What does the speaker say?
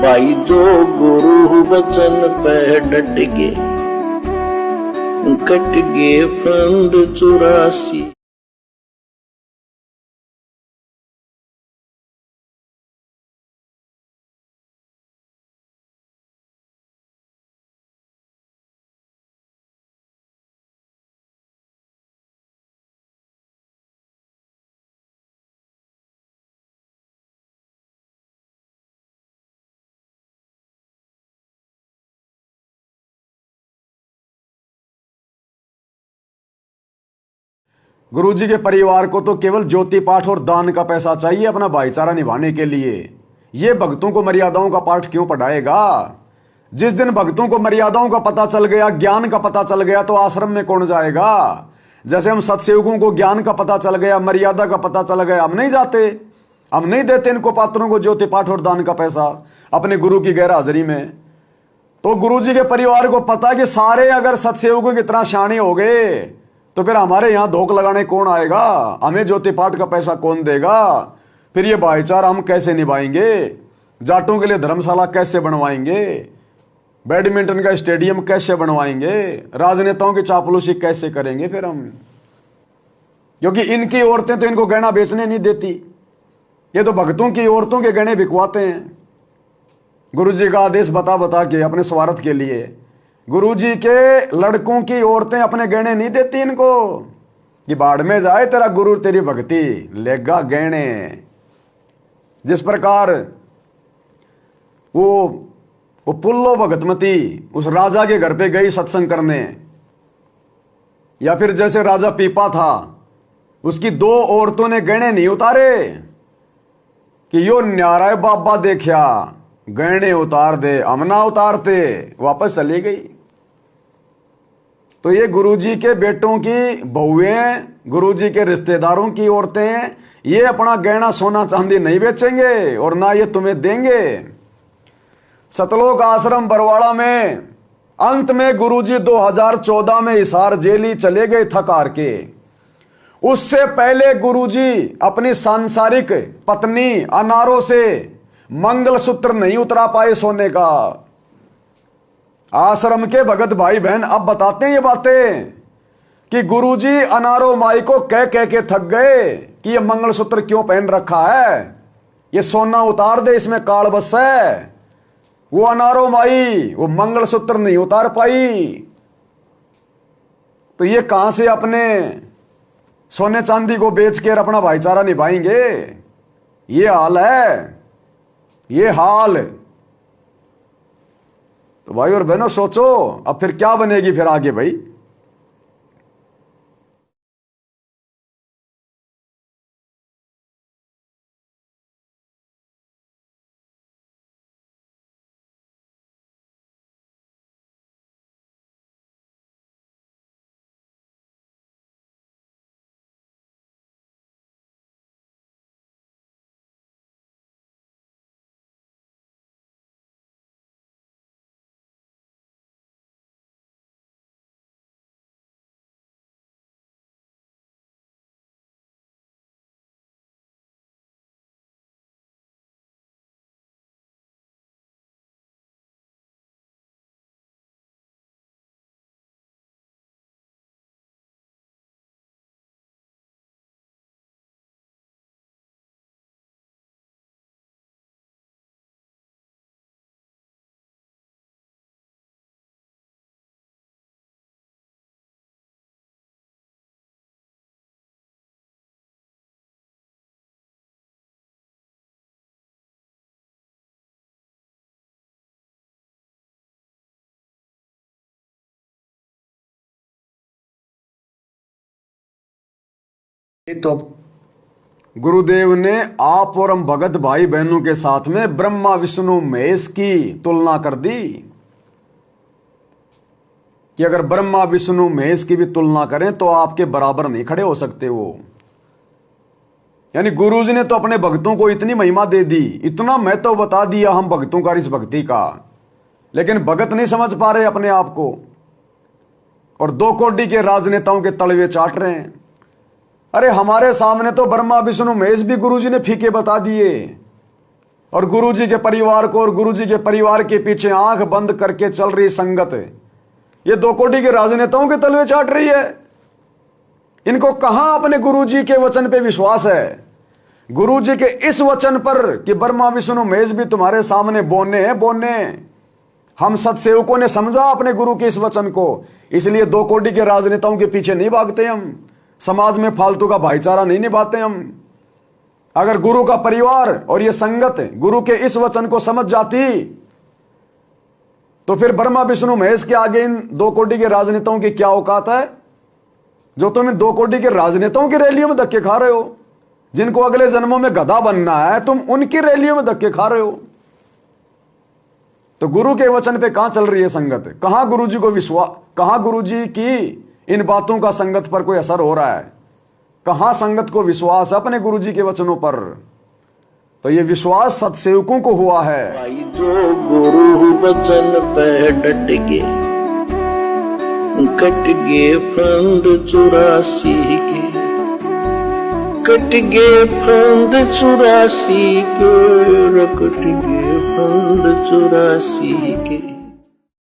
भाई जो गुरु वचन पे डट गए, कट गए फंद 84। गुरुजी के परिवार को तो केवल ज्योति पाठ और दान का पैसा चाहिए अपना भाईचारा निभाने के लिए। ये भक्तों को मर्यादाओं का पाठ क्यों पढ़ाएगा? जिस दिन भक्तों को मर्यादाओं का पता चल गया, ज्ञान का पता चल गया, तो आश्रम में कौन जाएगा? जैसे हम सत्सेवकों को ज्ञान का पता चल गया, मर्यादा का पता चल गया, हम नहीं जाते, हम नहीं देते इनको पात्रों को ज्योति पाठ और दान का पैसा अपने गुरु की गैर हाजिरी में। तो गुरुजी के परिवार को पता कि सारे अगर सत्सेवकों की तरह शाणे हो गए तो फिर हमारे यहां धोख लगाने कौन आएगा? हमें ज्योति पाठ का पैसा कौन देगा? फिर ये भाईचारा हम कैसे निभाएंगे? जाटों के लिए धर्मशाला कैसे बनवाएंगे? बैडमिंटन का स्टेडियम कैसे बनवाएंगे? राजनेताओं की चापलूसी कैसे करेंगे फिर हम? क्योंकि इनकी औरतें तो इनको गहना बेचने नहीं देती, ये तो भक्तों की औरतों के गहने बिकवाते हैं गुरुजी का आदेश बता बता के अपने स्वार्थ के लिए। गुरुजी के लड़कों की औरतें अपने गहने नहीं देती इनको कि बाढ़ में जाए तेरा गुरु, तेरी भक्ति लेगा गहने। जिस प्रकार वो पुल्लो भगतमती उस राजा के घर पे गई सत्संग करने, या फिर जैसे राजा पीपा था, उसकी 2 औरतों ने गहने नहीं उतारे कि यो न्यारा बाबा देखा गहने उतार दे, हम ना उतारते, वापस चली गई। तो ये गुरुजी के बेटों की बहुएं, गुरुजी के रिश्तेदारों की औरतें, ये अपना गहना सोना चांदी नहीं बेचेंगे और ना ये तुम्हें देंगे। सतलोक आश्रम बरवाड़ा में अंत में गुरुजी 2014 में हिसार जेली चले गए थक हार के। उससे पहले गुरुजी अपनी सांसारिक पत्नी अनारों से मंगलसूत्र नहीं उतरा पाए सोने का। आश्रम के भगत भाई बहन अब बताते हैं ये बातें कि गुरुजी अनारो माई को कह कह के थक गए कि ये मंगलसूत्र क्यों पहन रखा है, ये सोना उतार दे, इसमें काल बस है। वो अनारो माई वो मंगलसूत्र नहीं उतार पाई, तो ये कहां से अपने सोने चांदी को बेच कर अपना भाईचारा निभाएंगे? ये हाल है, ये हाल। तो भाई और बहनों सोचो अब फिर क्या बनेगी फिर आगे भाई। तो गुरुदेव ने आप और हम भगत भाई बहनों के साथ में ब्रह्मा विष्णु महेश की तुलना कर दी कि अगर ब्रह्मा विष्णु महेश की भी तुलना करें तो आपके बराबर नहीं खड़े हो सकते वो। यानी गुरुजी ने तो अपने भक्तों को इतनी महिमा दे दी, इतना महत्व बता दिया हम भक्तों का, इस भक्ति का, लेकिन भगत नहीं समझ पा रहे अपने आप को और 2 कोड़ी के राजनेताओं के तलवे चाट रहे हैं। अरे हमारे सामने तो ब्रह्मा विष्णु महेश भी गुरुजी ने फीके बता दिए और गुरुजी के परिवार को और गुरुजी के परिवार के पीछे आंख बंद करके चल रही संगत, ये दो कोटी के राजनेताओं के तलवे चाट रही है। इनको कहां अपने गुरुजी के वचन पे विश्वास है, गुरुजी के इस वचन पर कि ब्रह्मा विष्णु महेश भी तुम्हारे सामने बोने हैं, बोने। हम सत्सेवकों ने समझा अपने गुरु के इस वचन को, इसलिए दो कोटी के राजनेताओं के पीछे नहीं भागते हम, समाज में फालतू का भाईचारा नहीं निभाते हम। अगर गुरु का परिवार और ये संगत गुरु के इस वचन को समझ जाती तो फिर ब्रह्मा विष्णु महेश के आगे इन दो कोटी के राजनेताओं की क्या औकात है, जो तुम इन दो कोटी के राजनेताओं की रैलियों में धक्के खा रहे हो। जिनको अगले जन्मों में गधा बनना है, तुम उनकी रैलियों में धक्के खा रहे हो। तो गुरु के वचन पे कहां चल रही है संगत, कहां गुरुजी को विश्वास, कहां गुरुजी की इन बातों का संगत पर कोई असर हो रहा है, कहां संगत को विश्वास है अपने गुरुजी के वचनों पर। तो ये विश्वास सत्सेवकों को हुआ है। भाई जो गुरु वचन पे डट के कट गए फंद 84 के, कट गए फंद 84 के, कट गए फंद 84 के।